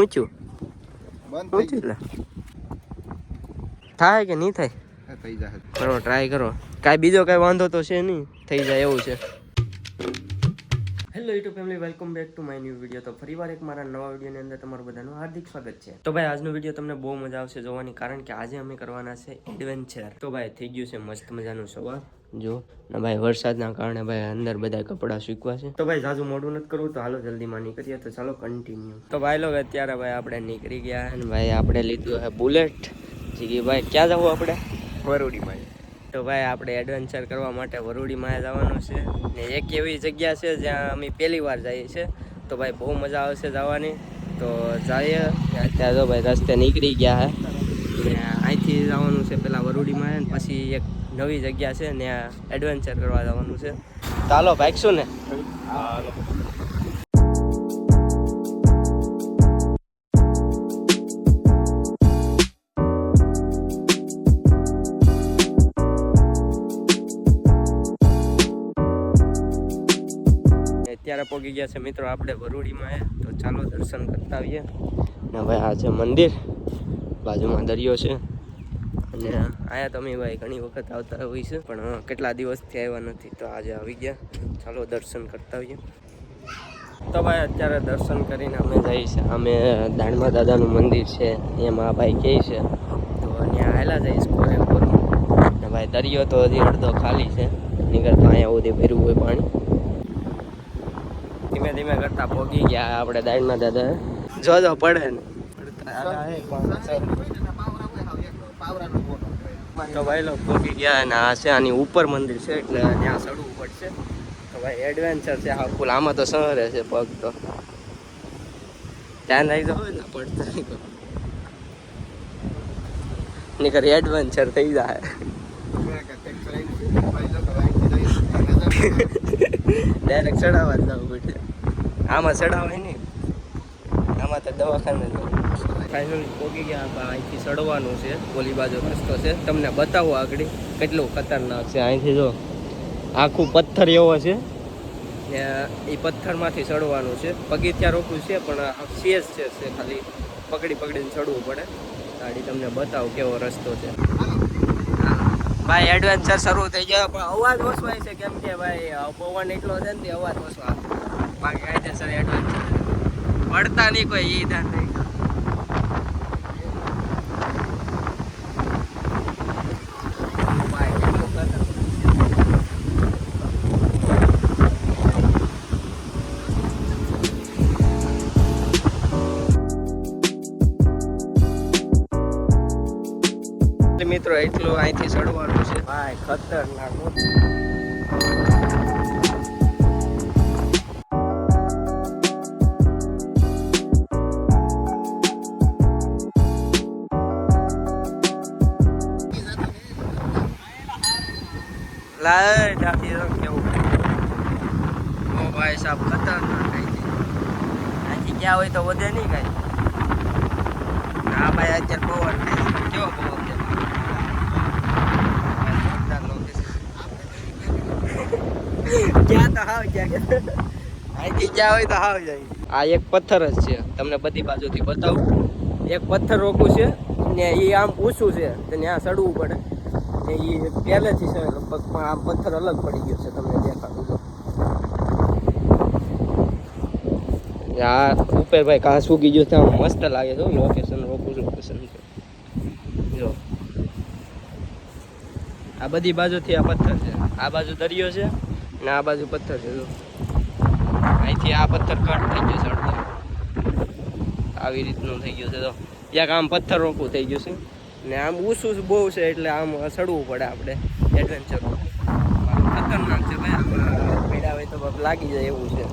ઊંચું બંધ ઊંચું એટલે થાય કે નહીં થાય? થઈ જાય. કરો ટ્રાય કરો. કાંઈ બીજો કાંઈ વાંધો તો છે નહીં, થઈ જાય એવું છે. Hello YouTube family, welcome back to my new video. તો ફરીવાર એક મારા નવા વિડીયોની અંદર તમારું બધાનું હાર્દિક સ્વાગત છે. તો ભાઈ આજનો વિડીયો તમને બહુ મજા આવશે જોવાની, કારણ કે આજે અમે કરવાના છે એડવેન્ચર. તો ભાઈ થઈ ગયું છે મસ્ત મજાનું સવાર જો ને ભાઈ, વરસાદના કારણે ભાઈ અંદર બધા કપડાં સૂકવા છે. તો ભાઈ જાજુ મોડું નથી કરવું, તો હાલો જલ્દીમાં નીકળીએ. તો ચાલો કન્ટિન્યુ. તો ભાઈ લોકો અત્યારે ભાઈ આપણે નીકળી ગયા અને ભાઈ આપણે લીધું છે બુલેટ. જી ભાઈ ક્યાં જવું આપણે? વરુડીમાં. તો ભાઈ આપણે એડવેન્ચર કરવા માટે વરુડીમાં જવાનું છે ને એક એવી જગ્યા છે જ્યાં અમે પહેલી વાર જઈએ છીએ. તો ભાઈ બહુ મજા આવશે જવાની. તો જઈએ. અત્યારે તો ભાઈ રસ્તે નીકળી ગયા છે ને અહીંથી જવાનું છે પેલા વરુડીમાં ને પછી એક નવી જગ્યા છે ને એડવેન્ચર કરવા જવાનું છે. ચાલો ભાગશું ને. અત્યારે પહોંચી ગયા છે મિત્રો આપણે વરુડીમાં. તો ચાલો દર્શન કરતા આવીએ. ને ભાઈ આ છે મંદિર, બાજુમાં દરિયો છે અને આયા તમે ભાઈ ઘણી વખત આવતા હોય છે, પણ કેટલા દિવસથી આવ્યા નથી, તો આજે આવી ગયા. ચાલો દર્શન કરતા આવીએ. તો ભાઈ અત્યારે દર્શન કરીને અમે જઈએ છીએ, અમે દાણમાં દાદાનું મંદિર છે એમાં ભાઈ કહે છે, તો ત્યાં આવેલા જઈશ કોરેકોરમાં. ને ભાઈ દરિયો તો હજી અડધો ખાલી છે, નીકળતો અહીંયા સુધી ભર્યું હોય પાણી. ધીમે ધીમે કરતા પહોંચી ગયા આપણે દાણમાં દાદા. જો પડે ને તો ભાઈ લોકો પહોંચી ગયા અને આ છે આની ઉપર મંદિર છે એટલે ત્યાં ચડવું પડશે. તો ભાઈ એડવેન્ચર છે હા ફૂલ. આમાં તો સહરે છે પગ તો ધ્યાન રાખી દો ને પડતા નીકળ એડવેન્ચર થઈ જાય. ડાયરેક્ટ ચડાવવા જ જવું પડશે. આમાં ચડાવાય નહીં, આમાં તો દવાખાને ફાઇનલી પહોંચી ગયા. અહીંથી ચડવાનું છે, ઓલી બાજુ રસ્તો છે, તમને બતાવો આગળ કેટલું ખતરનાક છે. અહીંથી જો આખું પથ્થર એવો છે ને એ પથ્થરમાંથી ચડવાનું છે. પગથિયાં રોકવું છે પણ સેજ છે, ખાલી પકડીને ચડવું પડે. ગાડી તમને બતાવું કેવો રસ્તો છે. ભાઈ એડવેન્ચર શરૂ થઈ ગયો પણ અવાજ ઓછવાય છે, કેમ કે ભાઈ પવન એટલો છે ને અવાજ ઓછો આવે. બાકી કાયદેસર એડવેન્ચર પડતા નહીં કોઈ ઈ ધ્યાન નહીં. મિત્રો એટલું અહીંથી ચડવાનું છે ભાઈ, ખતરનાક. કેવું ઓ ભાઈ સાહેબ ખતરનાક. અહીંથી ક્યાં હોય તો વધે નહીં કઈ. હા ભાઈ અત્યારે પવન કેવો પવન છે. ક્યાં તો હાવ ક્યાં અહીંથી ક્યાં હોય તો હાવ જાય. આ એક પથ્થર જ છે, તમને બધી બાજુથી બતાવું. એક પથ્થર રોકું છે ને એ આમ ઊંચું છે, તો ત્યાં ચડવું પડે. એ પહેલેથી છે લગભગ, પણ આમ પથ્થર અલગ પડી ગયો છે, તમને દેખાડું તો. આ ઉપર ભાઈ ઘાસ ઉગી ગયું છે, મસ્ત લાગે છે. લોકેશન રોકું લોકેશન છે જો. આ બધી બાજુથી આ પથ્થર છે, આ બાજુ દરિયો છે ને આ બાજુ પથ્થર છે જો. અહીંથી આ પથ્થર કટ થઈ ગયો છે અડધો, આવી રીતનું થઈ ગયું છે. તો એક આમ પથ્થર રોકું થઈ ગયું છે ને આમ ઊંચું બહુ છે એટલે આમ ચડવું પડે આપણે. એડવેન્ચર ખતરનાક છે ભાઈ. પીડા હોય તો લાગી જાય એવું છે,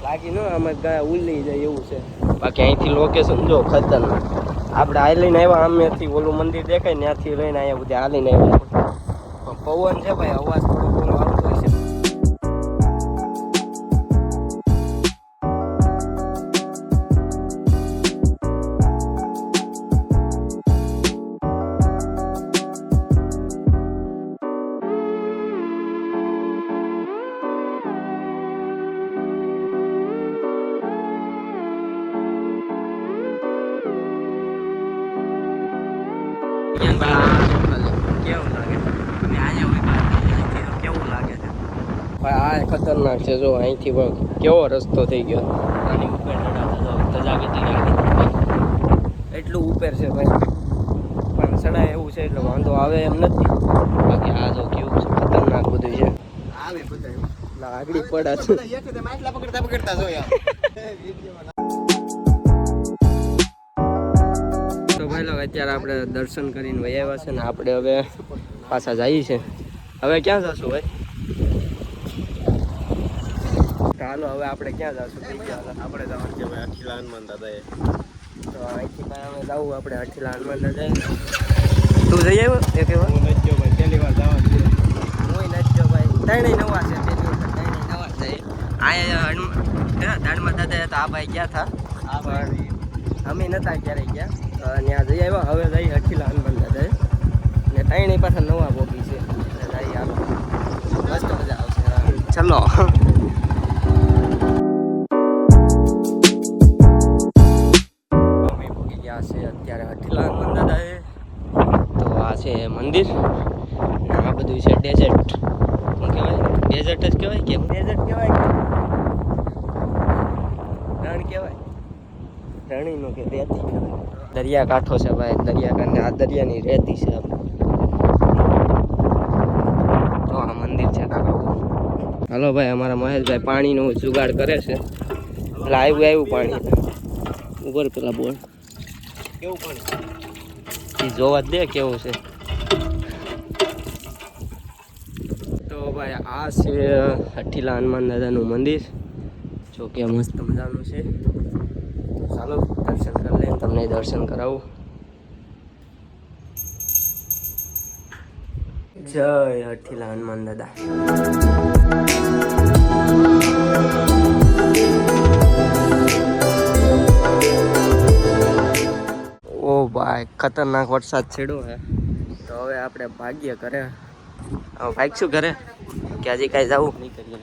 લાગી ન આમાં ઉલ્લી જાય એવું છે. બાકી અહીંથી લોકેશન જો ખતરનાક. આપણે હાલીને આવ્યા, આમેથી ઓલું મંદિર દેખાય ત્યાંથી લઈને અહીંયા બધા હાલીને આવ્યા. પવન છે ભાઈ, અવાજ થોડો ઘણો આવતો હોય છે. કેવું લાગે તમે અહીંયા કેવું લાગે છે ભાઈ? આ ખતરનાક છે. જો અહીંથી કેવો રસ્તો થઈ ગયો. આની ઉપર એટલું ઉપર છે ભાઈ, પણ સડાય એવું છે એટલે વાંધો આવે એમ નથી. બાકી આ જો કેવું છે ખતરનાક બધું છે. આવે બધા આગળ પડા છે. પકડતા જોયા. તો ભાઈ લોકો અત્યારે આપણે દર્શન કરીને વહી આવ્યા છે ને આપણે હવે પાછા જઈએ છે. હવે ક્યાં જશું ભાઈ? ચાલો હવે આપણે ક્યાં જશું? આપણે જવાનું છે ભાઈ અખિલા હનુમાન દાદાએ. તો અહીંથી ભાઈ અમે જવું આપણે અઠીલા હનુમાન દાદા. તું જઈ આવ્યો એક વાર? હું નથી ગયો ભાઈ, પહેલી વાર જવાનું છે. હું નથી ગયો ભાઈ. ત્રણેય નવા છે. પેલી વખત ત્રણેય નવા છે. અહીંયા દાડમાં દાદા હતા, આ ભાઈ ગયા હતા. આ ભાઈ અમે નતા ક્યારેય ગયા. ત્યાં જઈ આવ્યા. હવે જઈ અઠીલા હનુમાન દાદા ને ત્રણેય પાછા નવા બોગી છે. જઈ હાલો, મસ્ત મજા આવશે. ચલો અમે બોગી ગયા છે અત્યારે અઠીલા હનુમાન દાદાએ. તો આ છે મંદિર. આ બધું છે ડેઝર્ટ. શું કહેવાય? ડેઝર્ટ જ કહેવાય કે ડેઝર્ટ કહેવાય કે રણ કહેવાય? રણીનું કે રેતી કહેવાય? દરિયા કાંઠો છે ભાઈ. દરિયા કાંઠે આ દરિયાની રેતી છે. તો આ મંદિર છે કાકા. હાલો ભાઈ, અમારા મહેશભાઈ પાણીનું જુગાડ કરે છે. એટલે આવ્યું પાણી ઉપર પેલા બોલ કેવું પણ એ જોવા જ દે કેવું છે. તો ભાઈ આ છે અઠીલા હનુમાન દાદાનું મંદિર. જો કે મસ્ત મજાનું છે. ચાલો દર્શન કરી લઈએ, તમને દર્શન કરાવું. જય અઠીલા હનુમાન દાદા. ઓ ભાઈ ખતરનાક વરસાદ છેડ્યો હે. તો હવે આપણે ભાગીએ ઘરે. ભાગશું ઘરે કે હજી કાંઈ જવું?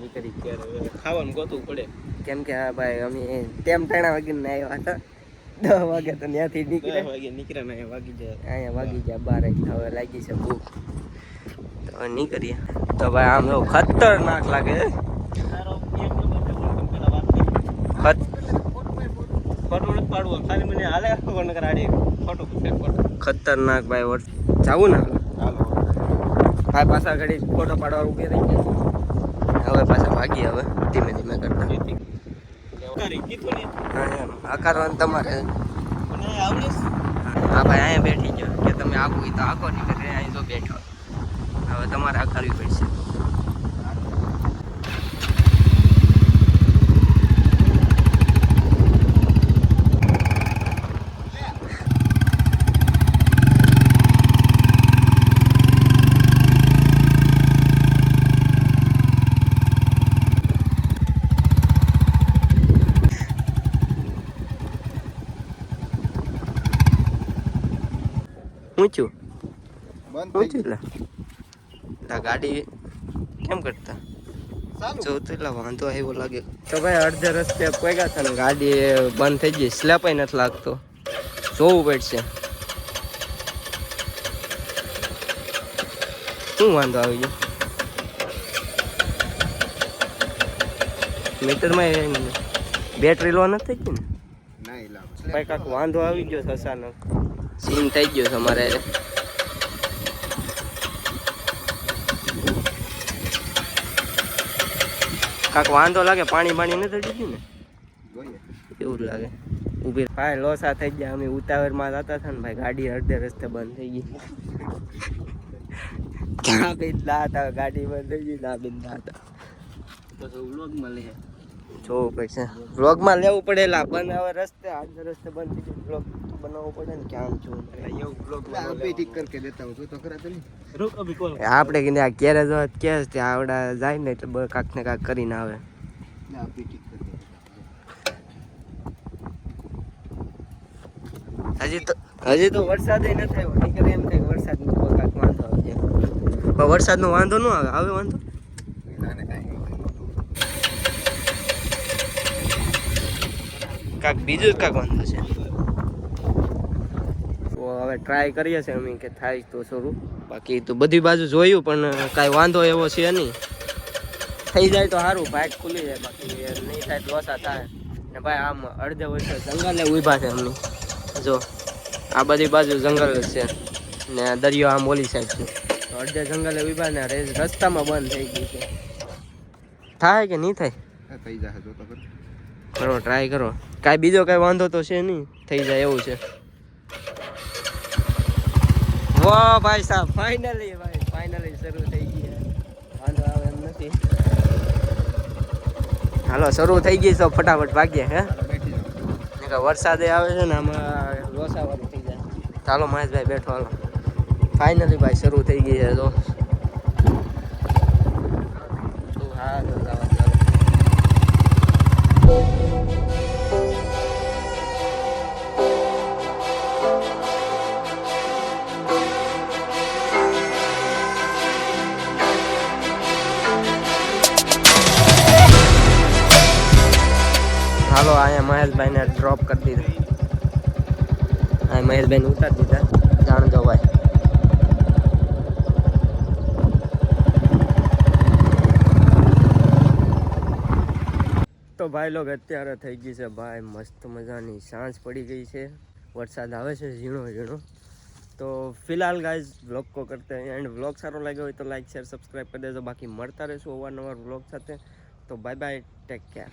નીકળી ત્યારે ખાવાનું ગોતવું પડે. કેમ કે હા ભાઈ અમે તેમ 3 વાગે ને આવ્યા હતા. 10 વાગે તો ત્યાંથી નીકળ્યા. વાગે નીકળ્યા ને વાગી જાય. અહીંયા વાગી ગયા 12. હવે લાગી છે ભૂખ. તો હવે નીકળીએ. તો ભાઈ આમ તો ખતરનાક લાગે. ફોટો નથી પાડવો, ખાલી મને હાલે કોણ કરાડી ફોટો ખતરનાક ભાઈ. જાવું ને હાલો ભાઈ પાછા ઘડી ફોટો પાડવા ઉભી રહી ગયા. હવે પાછા ભાગીએ. હવે ધીમે ધીમે કરતા. હા કરવાનું તમારે. હા ભાઈ અહીંયા બેઠી ગયો કે તમે આખું હોય તો આખો નહીં કરે. અહીં તો બેઠો. હવે તમારે આખરવી પડશે. ઊંચું બંધ ઊંચું એટલે ગાડી કેમ કરતા જો તો એટલે વાંધો આવ્યો લાગે. તો ભાઈ અડધે રસ્તે પગ્યા હતા ને ગાડી બંધ થઈ ગઈ. સ્લેપાય નથી લાગતો. જોવું પડશે શું વાંધો આવી ગયો. મીટરમાં બેટરી લો નથી થઈ ગઈ ને નહીં લાવ ભાઈ? કાંક વાંધો આવી ગયો અચાનક. સીન થઈ ગયો છે અમારે. કાંક વાંધો લાગે. પાણી નથી ચડી ગયું ને જોઈએ એવું જ લાગે. ઊભી ભાઈ લોસા થઈ ગયા. અમે ઉતાવળમાં જતા હતા ને ભાઈ, ગાડી અડધે રસ્તે બંધ થઈ ગઈ. ક્યાં બેઠા હતા? ગાડી બંધ થઈ ગઈ. ના બેઠા હતા તો વ્લોગમાં લે જોવું પડશે. વ્લોગમાં લેવું પડે. બંધ હવે રસ્તે અડધે રસ્તે બંધ થઈ ગયું. વ્લોગ બનાવવો પડે ને ક્યાં છું એવું વ્લોગ ટિક કરકે દેતા હું તો ખરા તને રૂક અભી કોલ આપણે કે આ ક્યારે જો કે ત્યાં આવડા જાય ને એટલે કાંક ને કાંક કરીને આવે. ના અભી ટિક કરકે હજી તો વરસાદ નથી આવ્યો. નીકળે એમ થાય વરસાદ કાંક વાંધો આવે છે. પણ વરસાદનો વાંધો ન આવે. આવે વાંધો કાંક બીજું જ કાંક વાંધો છે. તો હવે હવે ટ્રાય કરીએ છીએ અમે કે થાય તો શરૂ. બાકી તો બધી બાજુ જોયું પણ કાંઈ વાંધો એવો છે નહીં. થઈ જાય તો સારું, બાઇક ખુલી જાય. બાકી નહીં થાય તો લોસા થાય ને ભાઈ. આમ અડધે વર્ષે જંગલે ઊભા છે અમને. જો આ બધી બાજુ જંગલ છે ને દરિયો આમ ઓલી સાઈડ છે. તો અડધે જંગલે ઊભા ને રસ્તામાં બંધ થઈ ગઈ છે. થાય કે નહીં થાય? થઈ જશે જો તો કરો, ટ્રાય કરો. કાંઈ બીજો કાંઈ વાંધો તો છે નહીં, થઈ જાય એવું છે. વાહ ભાઈ સાહેબ, ફાઇનલી શરૂ થઈ ગઈ. વાંધો આવે એમ નથી. હાલો શરૂ થઈ ગઈ તો ફટાફટ ભાગીએ. હે વરસાદે આવે છે ને આમાં લોસાવાળું થઈ જાય. ચાલો મહેશભાઈ બેઠો. હાલો ફાઇનલી ભાઈ શરૂ થઈ ગઈ છે. તો હા હાલો અહીંયા મહેશભાઈને ડ્રોપ કરી દીધા. અહીંયા મહેશભાઈને ઉતારી દીધા. જાણજો ભાઈ. તો ભાઈ લોગ અત્યારે થઈ ગઈ છે ભાઈ મસ્ત મજાની સાંજ પડી ગઈ છે. વરસાદ આવે છે ઝીણો ઝીણો. તો ફિલહાલ ગાઈઝ વ્લોગ કો કરતે हैं એન્ડ વ્લોગ સારો લાગ્યો હોય તો લાઈક શેર સબસ્ક્રાઈબ કરી દેજો. બાકી મળતા રહેશું અવારનવાર વ્લોગ સાથે. તો બાય બાય, ટેક કેર.